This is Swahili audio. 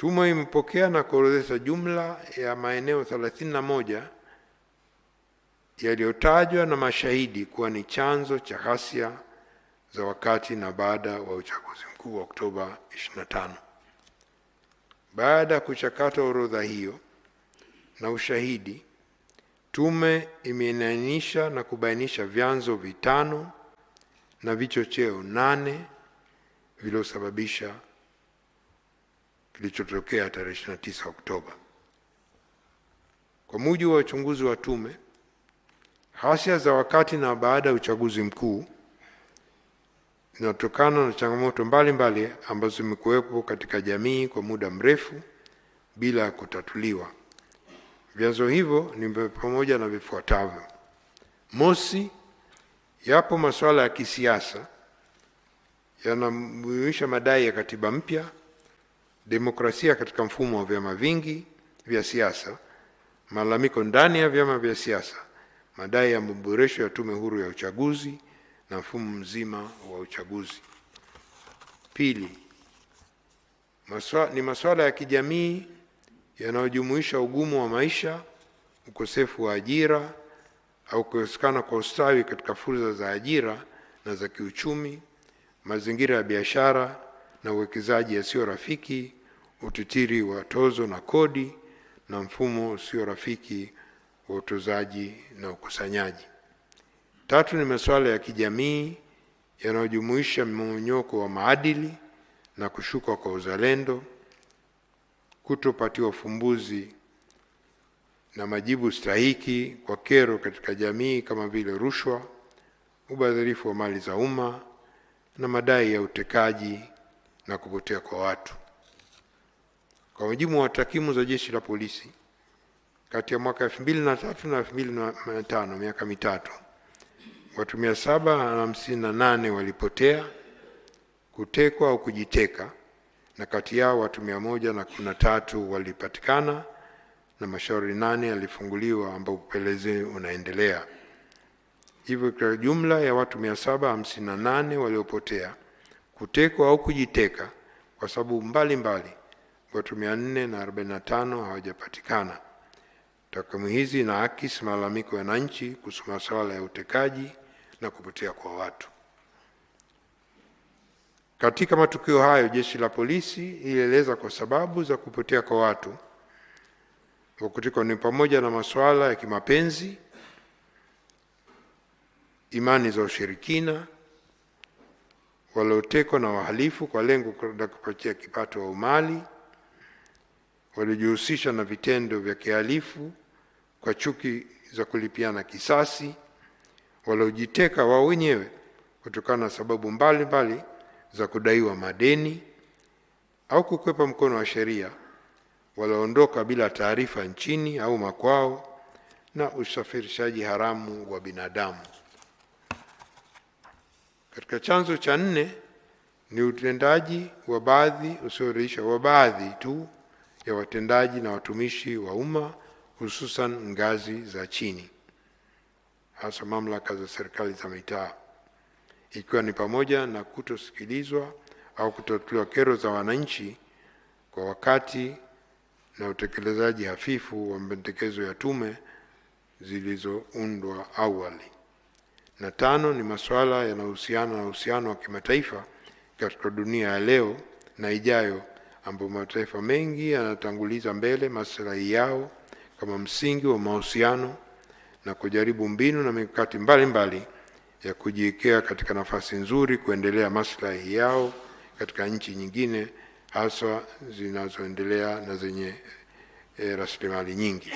Tume imepokea na kuorodhesha jumla ya maeneo 31 yaliyotajwa na mashahidi kuwa ni chanzo cha ghasia za wakati na baada wa uchaguzi mkuu wa Oktoba 25. Baada ya kuchakata orodha hiyo na ushahidi, tume imeainisha na kubainisha vyanzo 5 na vichocheo 8 vilivyosababisha kilichotokea tarehe 29 Oktoba. Kwa mujibu wa uchunguzi wa tume, ghasia za wakati na baada ya uchaguzi mkuu zinatokana na changamoto mbalimbali ambazo zimekuwepo katika jamii kwa muda mrefu bila kutatuliwa. Vyanzo hivyo ni pamoja na vifuatavyo. Mosi, yapo masuala ya kisiasa yanamwilisha madai ya katiba mpya, demokrasia katika mfumo wa vyama vingi vya siasa, malalamiko ndani ya vyama vya siasa, madai ya maboresho ya tume huru ya uchaguzi na mfumo mzima wa uchaguzi. Pili, ni masuala ya kijamii yanayojumuisha ugumu wa maisha, ukosefu wa ajira au kukosekana kwa ustawi katika fursa za ajira na za kiuchumi, mazingira ya biashara na uwekezaji yasiyo rafiki, utitiri wa tozo na kodi na mfumo usio rafiki wa utozaji na ukusanyaji. Tatu, ni masuala ya kijamii yanayojumuisha mmomonyoko wa maadili na kushuka kwa uzalendo, kutopatiwa ufumbuzi na majibu stahiki kwa kero katika jamii kama vile rushwa, ubadhirifu wa mali za umma na madai ya utekaji na kupotea kwa watu. Kwa mujibu wa takwimu za Jeshi la Polisi, kati ya mwaka 2003 na 2005, miaka mitatu, watu 758 walipotea, kutekwa au kujiteka, na kati yao watu 113 walipatikana na mashauri 8 yalifunguliwa ambapo upelelezi unaendelea. Hivyo kwa jumla ya watu 758 waliopotea, kutekwa au kujiteka kwa sababu mbalimbali, watu 445 hawajapatikana. Takwimu hizi inaakisi malalamiko ya wananchi kuhusu masuala ya utekaji na kupotea kwa watu. Katika matukio hayo, Jeshi la Polisi ilieleza kwa sababu za kupotea kwa watu kutoka ni pamoja na masuala ya kimapenzi, imani za ushirikina, waliotekwa na wahalifu kwa lengo la kupatia kipato au mali, walijihusisha na vitendo vya kihalifu kwa chuki za kulipiana kisasi, waliojiteka wao wenyewe kutokana na sababu mbalimbali za kudaiwa madeni au kukwepa mkono wa sheria, walioondoka bila taarifa nchini au makwao, na usafirishaji haramu wa binadamu. Katika chanzo cha 4 ni utendaji wa baadhi usioridhisha wa baadhi tu ya watendaji na watumishi wa umma, hususan ngazi za chini, hasa mamlaka za serikali za mitaa, ikiwa ni pamoja na kutosikilizwa au kutatuliwa kero za wananchi kwa wakati na utekelezaji hafifu wa mapendekezo ya tume zilizoundwa awali. Na 5, ni masuala yanayohusiana na uhusiano wa kimataifa katika dunia ya leo na ijayo, ambapo mataifa mengi yanatanguliza mbele maslahi yao kama msingi wa mahusiano na kujaribu mbinu na mikakati mbalimbali ya kujiwekea katika nafasi nzuri kuendelea maslahi yao katika nchi nyingine, hasa zinazoendelea na zenye rasilimali nyingi.